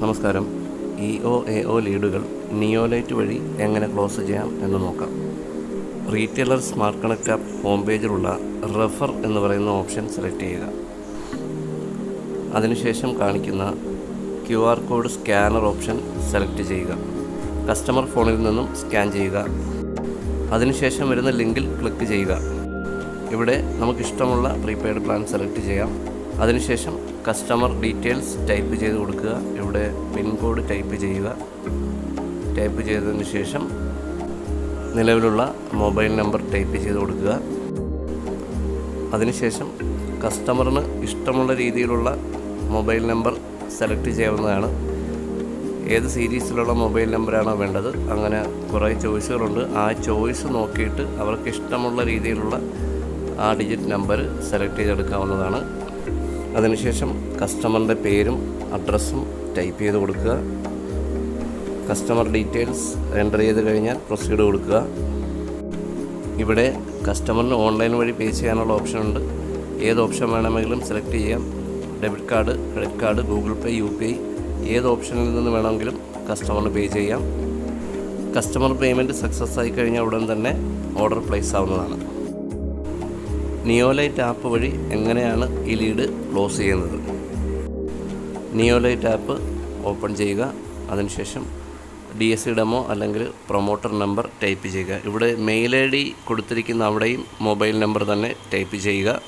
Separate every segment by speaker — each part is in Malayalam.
Speaker 1: നമസ്കാരം. EOAO ലീഡുകൾ നിയോലൈറ്റ് വഴി എങ്ങനെ ക്ലോസ് ചെയ്യാം എന്ന് നോക്കാം. Retailer smart connect app home പേജിലുള്ള റെഫർ എന്ന് പറയുന്ന ഓപ്ഷൻ സെലക്ട് ചെയ്യുക. അതിനുശേഷം കാണിക്കുന്ന QR code scanner option select ചെയ്യുക. കസ്റ്റമർ ഫോണിൽ നിന്നും സ്കാൻ ചെയ്യുക. അതിനുശേഷം വരുന്ന ലിങ്കിൽ ക്ലിക്ക് ചെയ്യുക. ഇവിടെ നമുക്കിഷ്ടമുള്ള പ്രീപെയ്ഡ് പ്ലാൻ സെലക്ട് ചെയ്യാം. അതിനുശേഷം കസ്റ്റമർ ഡീറ്റെയിൽസ് ടൈപ്പ് ചെയ്ത് കൊടുക്കുക. ഇവിടെ പിൻ കോഡ് ടൈപ്പ് ചെയ്യുക. ടൈപ്പ് ചെയ്തതിന് ശേഷം നിലവിലുള്ള മൊബൈൽ നമ്പർ ടൈപ്പ് ചെയ്ത് കൊടുക്കുക. അതിനുശേഷം കസ്റ്റമറിന് ഇഷ്ടമുള്ള രീതിയിലുള്ള മൊബൈൽ നമ്പർ സെലക്ട് ചെയ്യാവുന്നതാണ്. ഏത് സീരീസിലുള്ള മൊബൈൽ നമ്പറാണോ വേണ്ടത്, അങ്ങനെ കുറേ ചോയ്സുകളുണ്ട്. ആ ചോയ്സ് നോക്കിയിട്ട് അവർക്ക് ഇഷ്ടമുള്ള രീതിയിലുള്ള ആ ഡിജിറ്റ് നമ്പർ സെലക്ട് ചെയ്തെടുക്കാവുന്നതാണ്. അതിനുശേഷം കസ്റ്റമറിൻ്റെ പേരും അഡ്രസ്സും ടൈപ്പ് ചെയ്ത് കൊടുക്കുക. കസ്റ്റമർ ഡീറ്റെയിൽസ് എൻ്റർ ചെയ്ത് കഴിഞ്ഞാൽ പ്രൊസീഡ് കൊടുക്കുക. ഇവിടെ കസ്റ്റമറിന് ഓൺലൈൻ വഴി പേ ചെയ്യാനുള്ള ഓപ്ഷനുണ്ട്. ഏത് ഓപ്ഷൻ വേണമെങ്കിലും സെലക്ട് ചെയ്യാം. Debit card, credit card, Google Pay, UPI ഏത് ഓപ്ഷനിൽ നിന്ന് വേണമെങ്കിലും കസ്റ്റമറിന് പേ ചെയ്യാം. കസ്റ്റമർ പേയ്മെൻറ്റ് സക്സസ് ആയി കഴിഞ്ഞാൽ ഉടൻ തന്നെ ഓർഡർ പ്ലേസ് ആവുന്നതാണ്. നിയോലൈറ്റ് ആപ്പ് വഴി എങ്ങനെയാണ് ഈ ലീഡ് ക്ലോസ് ചെയ്യുന്നത്? നിയോലൈറ്റ് ആപ്പ് ഓപ്പൺ ചെയ്യുക. അതിനുശേഷം DSC ഡെമോ അല്ലെങ്കിൽ പ്രൊമോട്ടർ നമ്പർ ടൈപ്പ് ചെയ്യുക. ഇവിടെ മെയിൽ ID കൊടുത്തിരിക്കുന്ന അവിടെയും മൊബൈൽ നമ്പർ തന്നെ ടൈപ്പ് ചെയ്യുക.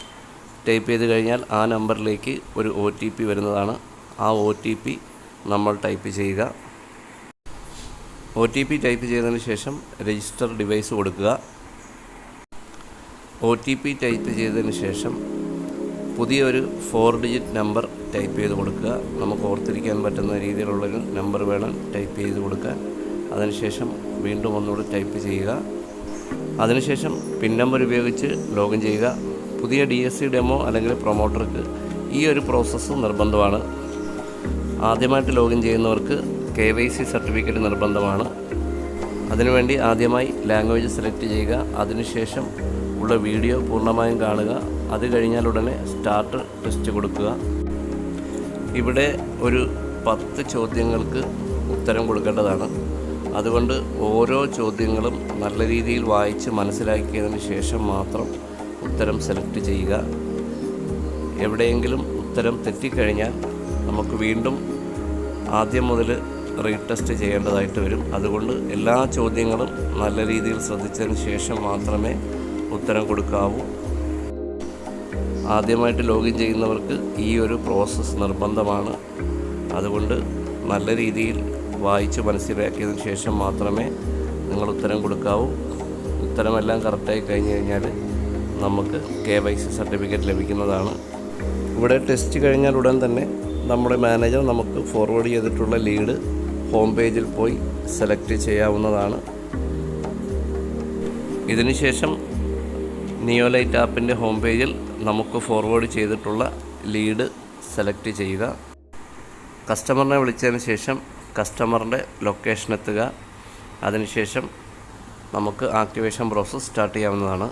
Speaker 1: ടൈപ്പ് ചെയ്ത് കഴിഞ്ഞാൽ ആ നമ്പറിലേക്ക് ഒരു OTP വരുന്നതാണ്. ആ OTP നമ്മൾ ടൈപ്പ് ചെയ്യുക. OTP ടൈപ്പ് ചെയ്തതിന് ശേഷം രജിസ്റ്റർ ഡിവൈസ് കൊടുക്കുക. OTP ടൈപ്പ് ചെയ്തതിന് ശേഷം പുതിയൊരു 4 ഡിജിറ്റ് നമ്പർ ടൈപ്പ് ചെയ്ത് കൊടുക്കുക. നമുക്ക് ഓർത്തിരിക്കാൻ പറ്റുന്ന രീതിയിലുള്ളൊരു നമ്പർ വേണം ടൈപ്പ് ചെയ്ത് കൊടുക്കാൻ. അതിനുശേഷം വീണ്ടും ഒന്നുകൂടി ടൈപ്പ് ചെയ്യുക. അതിനുശേഷം പിൻ നമ്പർ ഉപയോഗിച്ച് ലോഗിൻ ചെയ്യുക. പുതിയ DSC ഡെമോ അല്ലെങ്കിൽ പ്രൊമോട്ടർക്ക് ഈ ഒരു പ്രോസസ്സ് നിർബന്ധമാണ്. ആദ്യമായിട്ട് ലോഗിൻ ചെയ്യുന്നവർക്ക് KYC സർട്ടിഫിക്കറ്റ് നിർബന്ധമാണ്. അതിനുവേണ്ടി ആദ്യമായി ലാംഗ്വേജ് സെലക്ട് ചെയ്യുക. അതിനുശേഷം ഉള്ള വീഡിയോ പൂർണ്ണമായും കാണുക. അത് കഴിഞ്ഞാൽ ഉടനെ സ്റ്റാർട്ട് ടെസ്റ്റ് കൊടുക്കുക. ഇവിടെ ഒരു 10 ചോദ്യങ്ങൾക്ക് ഉത്തരം കൊടുക്കേണ്ടതാണ്. അതുകൊണ്ട് ഓരോ ചോദ്യങ്ങളും നല്ല രീതിയിൽ വായിച്ച് മനസ്സിലാക്കിയതിന് ശേഷം മാത്രം ഉത്തരം സെലക്ട് ചെയ്യുക. എവിടെയെങ്കിലും ഉത്തരം തെറ്റിക്കഴിഞ്ഞാൽ നമുക്ക് വീണ്ടും ആദ്യം മുതൽ റീടെസ്റ്റ് ചെയ്യേണ്ടതായിട്ട് വരും. അതുകൊണ്ട് എല്ലാ ചോദ്യങ്ങളും നല്ല രീതിയിൽ ശ്രദ്ധിച്ചതിന് ശേഷം മാത്രമേ ഉത്തരം കൊടുക്കാവൂ. ആദ്യമായിട്ട് ലോഗിൻ ചെയ്യുന്നവർക്ക് ഈ ഒരു പ്രോസസ്സ് നിർബന്ധമാണ്. അതുകൊണ്ട് നല്ല രീതിയിൽ വായിച്ച് മനസ്സിലാക്കിയതിന് ശേഷം മാത്രമേ നിങ്ങൾ ഉത്തരം കൊടുക്കാവൂ. ഉത്തരമെല്ലാം കറക്റ്റായി കഴിഞ്ഞ് കഴിഞ്ഞാൽ നമുക്ക് KYC സർട്ടിഫിക്കറ്റ് ലഭിക്കുന്നതാണ്. ഇവിടെ ടെസ്റ്റ് കഴിഞ്ഞാൽ ഉടൻ തന്നെ നമ്മുടെ മാനേജർ നമുക്ക് ഫോർവേഡ് ചെയ്തിട്ടുള്ള ലീഡ് ഹോം പേജിൽ പോയി സെലക്ട് ചെയ്യാവുന്നതാണ്. ഇതിനുശേഷം നിയോലൈറ്റ് ആപ്പിൻ്റെ ഹോം പേജിൽ നമുക്ക് ഫോർവേഡ് ചെയ്തിട്ടുള്ള ലീഡ് സെലക്ട് ചെയ്യുക. കസ്റ്റമറിനെ വിളിച്ചതിന് ശേഷം കസ്റ്റമറിൻ്റെ ലൊക്കേഷൻ എത്തുക. അതിനുശേഷം നമുക്ക് ആക്ടിവേഷൻ പ്രോസസ്സ് സ്റ്റാർട്ട് ചെയ്യാവുന്നതാണ്.